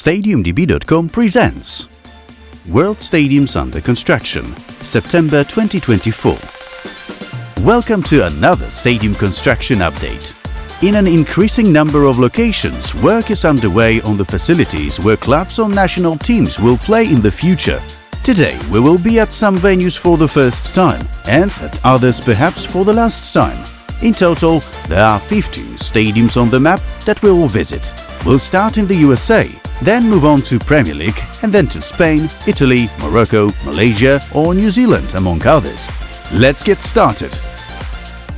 StadiumDB.com presents World Stadiums Under Construction, September 2024. Welcome to another stadium construction update. In an increasing number of locations, work is underway on the facilities where clubs or national teams will play in the future. Today we will be at some venues for the first time and at others perhaps for the last time. In total, there are 15 stadiums on the map that we will visit. We'll start in the USA, then move on to Premier League and then to Spain, Italy, Morocco, Malaysia or New Zealand among others. Let's get started.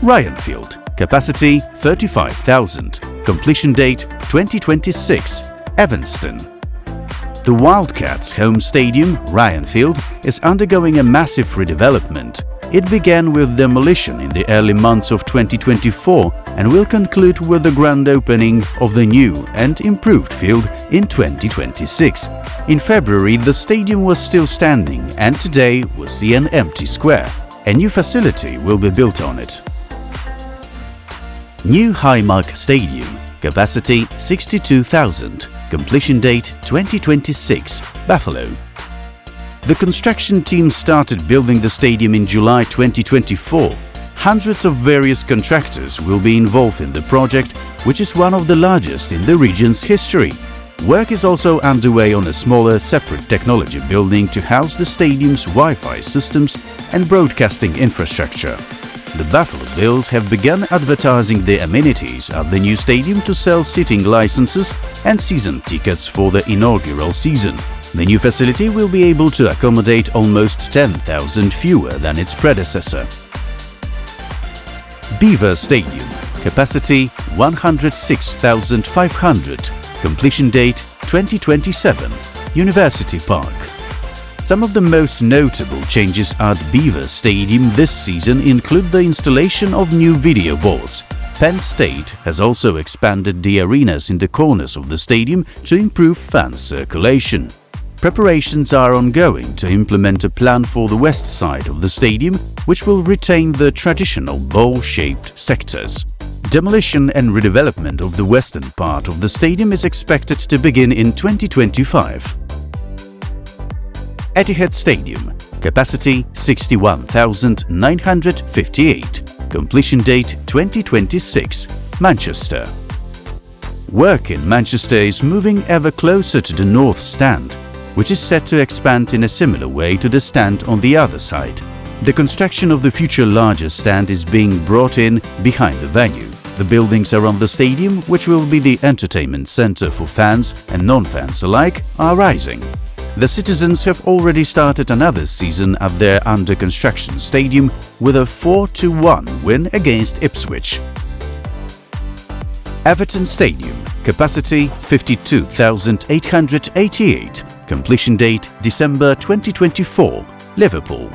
Ryan Field, capacity 35,000, completion date 2026, Evanston. The Wildcats' home stadium, Ryan Field, is undergoing a massive redevelopment. It began with demolition in the early months of 2024 and will conclude with the grand opening of the new and improved field in 2026. In February, the stadium was still standing and today we'll see an empty square. A new facility will be built on it. New Highmark Stadium, capacity 62,000, completion date 2026, Buffalo. The construction team started building the stadium in July 2024. Hundreds of various contractors will be involved in the project, which is one of the largest in the region's history. Work is also underway on a smaller, separate technology building to house the stadium's Wi-Fi systems and broadcasting infrastructure. The Buffalo Bills have begun advertising their amenities at the new stadium to sell seating licenses and season tickets for the inaugural season. The new facility will be able to accommodate almost 10,000 fewer than its predecessor. Beaver Stadium, capacity 106,500, completion date 2027, University Park. Some of the most notable changes at Beaver Stadium this season include the installation of new video boards. Penn Stade has also expanded the arenas in the corners of the stadium to improve fan circulation. Preparations are ongoing to implement a plan for the west side of the stadium, which will retain the traditional bowl-shaped sectors. Demolition and redevelopment of the western part of the stadium is expected to begin in 2025. Etihad Stadium, capacity 61,958, completion date 2026, Manchester. Work in Manchester is moving ever closer to the north stand, which is set to expand in a similar way to the stand on the other side. The construction of the future larger stand is being brought in behind the venue. The buildings around the stadium, which will be the entertainment center for fans and non-fans alike, are rising. The citizens have already started another season at their under-construction stadium with a 4-1 win against Ipswich. Everton Stadium, capacity 52,888, completion date December 2024, Liverpool.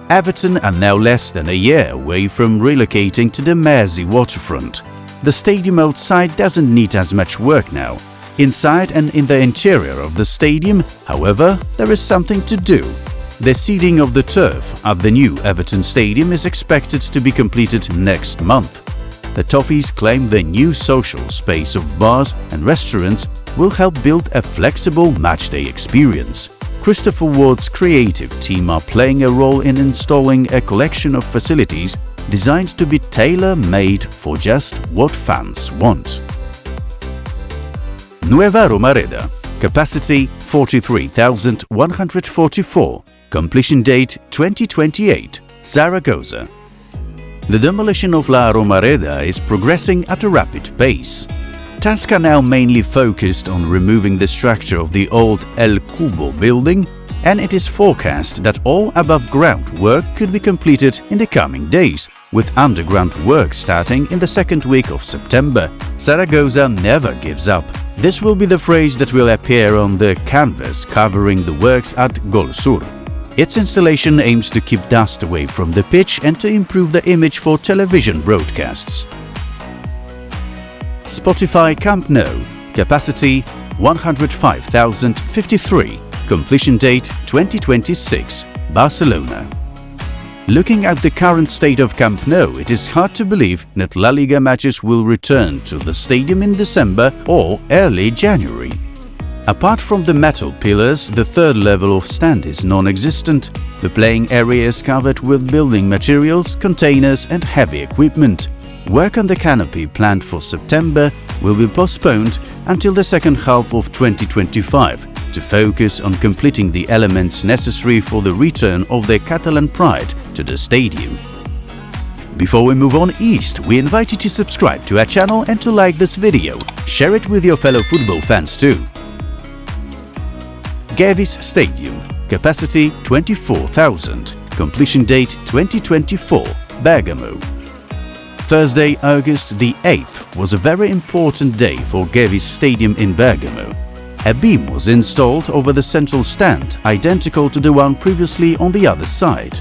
Everton are now less than a year away from relocating to the Mersey waterfront. The stadium outside doesn't need as much work now. Inside and in the interior of the stadium, however, there is something to do. The seeding of the turf at the new Everton Stadium is expected to be completed next month. The Toffees claim the new social space of bars and restaurants will help build a flexible matchday experience. Christopher Ward's creative team are playing a role in installing a collection of facilities designed to be tailor-made for just what fans want. Nueva Romareda, capacity 43,144, completion date 2028, Zaragoza. The demolition of La Romareda is progressing at a rapid pace. Tasks are now mainly focused on removing the structure of the old El Cubo building, and it is forecast that all above-ground work could be completed in the coming days, with underground work starting in the second week of September. Zaragoza never gives up. This will be the phrase that will appear on the canvas covering the works at Gol Sur. Its installation aims to keep dust away from the pitch and to improve the image for television broadcasts. Spotify Camp Nou, capacity 105,053, completion date 2026, Barcelona. Looking at the current state of Camp Nou, it is hard to believe that La Liga matches will return to the stadium in December or early January. Apart from the metal pillars, the third level of stand is non-existent. The playing area is covered with building materials, containers and heavy equipment. Work on the canopy planned for September will be postponed until the second half of 2025 to focus on completing the elements necessary for the return of the Catalan pride to the stadium. Before we move on east, we invite you to subscribe to our channel and to like this video. Share it with your fellow football fans too. Gewiss Stadium, capacity 24,000, completion date 2024, Bergamo. Thursday, August the 8th was a very important day for Gewiss Stadium in Bergamo. A beam was installed over the central stand, identical to the one previously on the other side.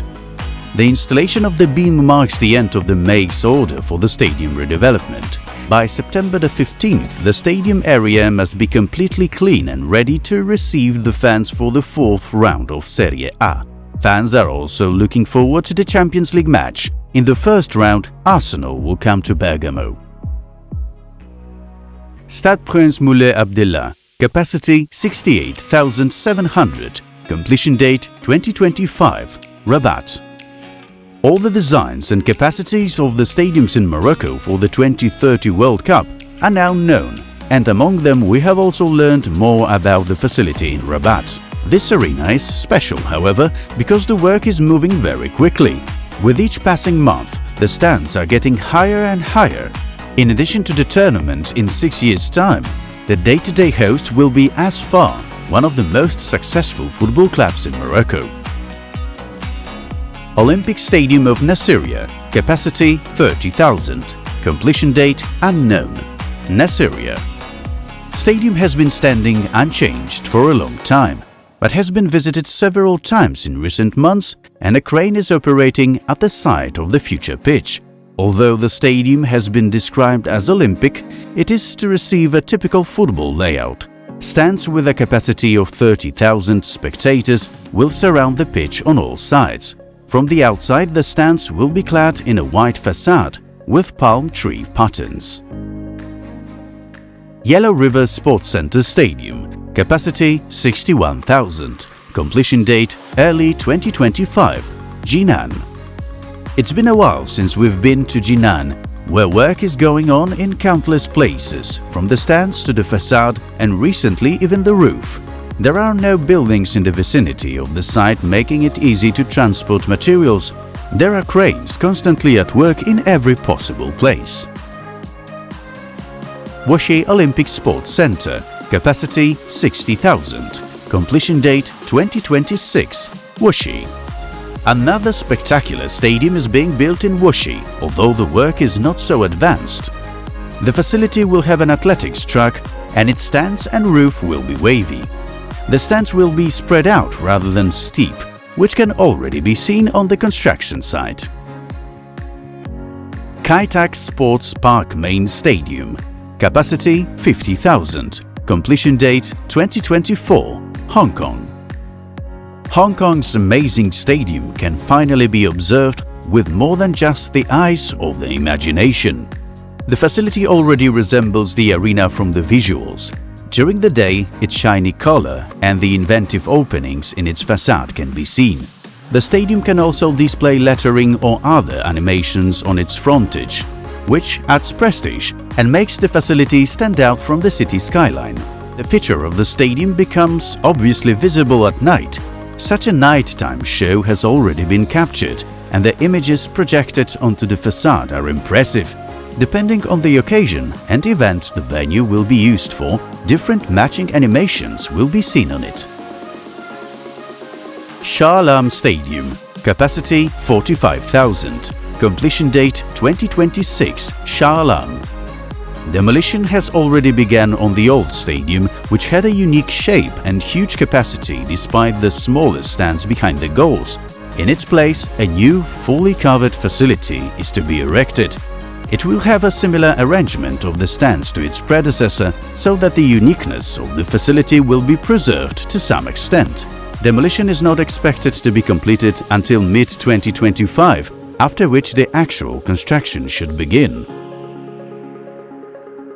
The installation of the beam marks the end of the May's order for the stadium redevelopment. By September the 15th, the stadium area must be completely clean and ready to receive the fans for the fourth round of Serie A. Fans are also looking forward to the Champions League match. In the first round, Arsenal will come to Bergamo. Stade Prince Moulay Abdellah, capacity 68,700, completion date 2025, Rabat. All the designs and capacities of the stadiums in Morocco for the 2030 World Cup are now known, and among them we have also learned more about the facility in Rabat. This arena is special, however, because the work is moving very quickly. With each passing month, the stands are getting higher and higher. In addition to the tournament in 6 years' time, the day-to-day host will be as far one of the most successful football clubs in Morocco. Olympic Stadium of Nasiriyah, capacity 30,000, completion date unknown, Nasiriyah. Stadium has been standing unchanged for a long time, but has been visited several times in recent months, and a crane is operating at the site of the future pitch. Although the stadium has been described as Olympic, it is to receive a typical football layout. Stands with a capacity of 30,000 spectators will surround the pitch on all sides. From the outside, the stands will be clad in a white facade with palm tree patterns. Yellow River Sports Center Stadium, capacity 61,000, completion date early 2025, Jinan. It's been a while since we've been to Jinan, where work is going on in countless places, from the stands to the facade and recently even the roof. There are no buildings in the vicinity of the site, making it easy to transport materials. There are cranes constantly at work in every possible place. Wuxi Olympic Sports Center, capacity 60,000, completion date 2026, Wuxi. Another spectacular stadium is being built in Wuxi, although the work is not so advanced. The facility will have an athletics track and its stands and roof will be wavy. The stands will be spread out rather than steep, which can already be seen on the construction site. Kai-Tak Sports Park Main Stadium, capacity 50,000, completion date 2024, Hong Kong. Hong Kong's amazing stadium can finally be observed with more than just the eyes of the imagination. The facility already resembles the arena from the visuals. During the day, its shiny color and the inventive openings in its facade can be seen. The stadium can also display lettering or other animations on its frontage, which adds prestige and makes the facility stand out from the city skyline. The feature of the stadium becomes obviously visible at night. Such a nighttime show has already been captured, and the images projected onto the facade are impressive. Depending on the occasion and event the venue will be used for, different matching animations will be seen on it. Shah Stadium, capacity 45,000, completion date 2026, Shah. Demolition has already begun on the old stadium, which had a unique shape and huge capacity despite the smaller stands behind the goals. In its place, a new, fully covered facility is to be erected. It will have a similar arrangement of the stands to its predecessor, so that the uniqueness of the facility will be preserved to some extent. Demolition is not expected to be completed until mid-2025, after which the actual construction should begin.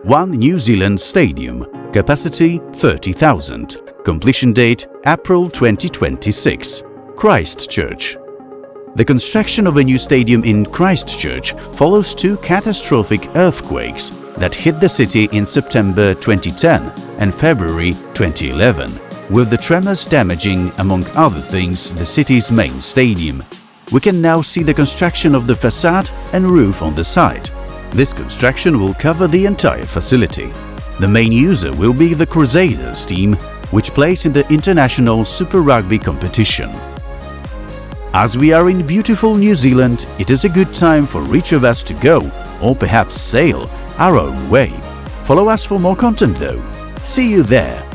One New Zealand Stadium, Capacity 30,000. Completion date April 2026. Christchurch. The construction of a new stadium in Christchurch follows two catastrophic earthquakes that hit the city in September 2010 and February 2011, with the tremors damaging, among other things, the city's main stadium. We can now see the construction of the facade and roof on the site. This construction will cover the entire facility. The main user will be the Crusaders team, which plays in the International Super Rugby competition. As we are in beautiful New Zealand, it is a good time for each of us to go, or perhaps sail, our own way. Follow us for more content though. See you there!